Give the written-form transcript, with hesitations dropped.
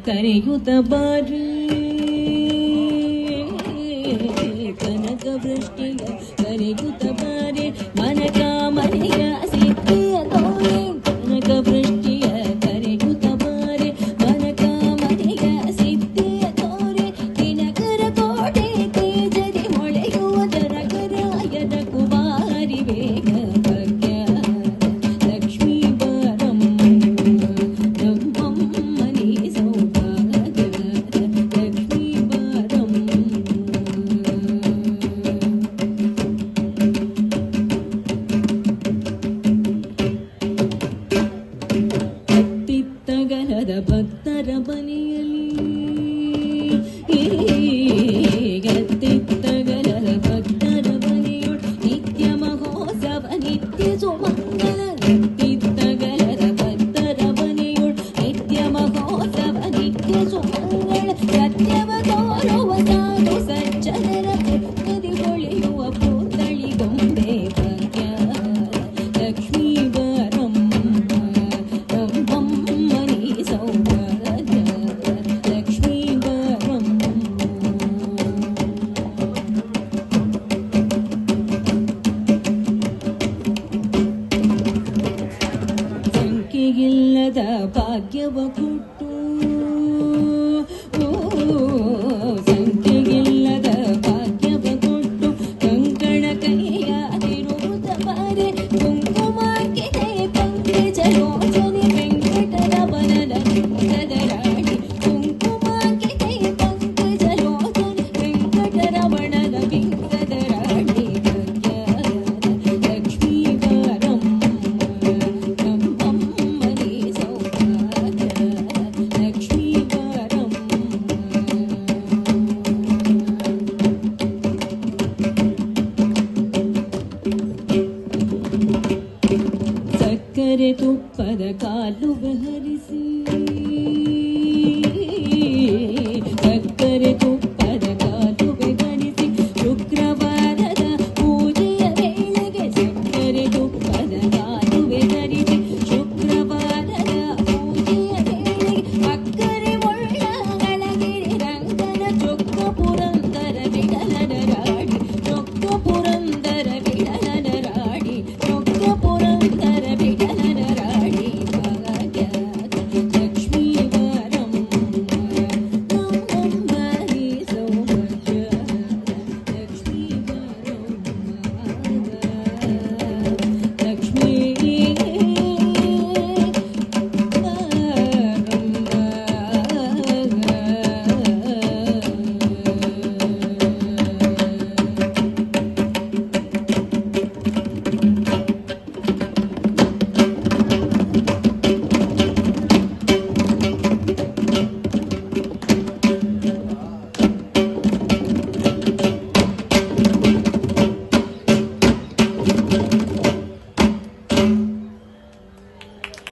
ಕರೆಯುತ ಬಾರಿ ಕನಕ ವೃಷ್ಟಿಯ ಕರೆಯುತ ಬಾರಿ ಮನಕ ಮನೆಯ ಸಿದ್ಧಿಯ ತೋರೆ ಕನಕ ವೃಷ್ಟಿಯ ಕರೆಯುತ ಬಾರಿ ಮನಕ ಮನೆಯ ಸಿದ್ಧಿಯ ತೋರೆ ದಿನಕರ ಕೋಟೆ ತೇಜರಿ ಹೊಳೆಯುವ ದರಕರಾಯನ ಕುಮಾರಿ ವೇಗ ಭಗ್ಯ ಲಕ್ಷ್ಮೀ ಬರಂ ನಮ್ಮಮ್ಮನಿ ಸೌಭಾಗ್ಯ ಲಕ್ಷ್ಮೀ ಬರಂ ಗತ್ತಿತ್ತಗಲದ ಭಕ್ತರ ಮನೆಯಲ್ಲಿ ಗತ್ತಿತ್ತಗಲದ ಭಕ್ತರ ಮನೆಯೊಳು ನಿತ್ಯ ಮಹೋತ್ಸವ ನಿತ್ಯ ಸುಮಂಗಲ ಗತ್ತಿತ್ತಗಲದ ಭಕ್ತರ ಮನೆಯೊಳು ನಿತ್ಯ ಮಹೋತ್ಸವ ನಿತ್ಯ ಸುಮಂಗಲ ಸತ್ಯವ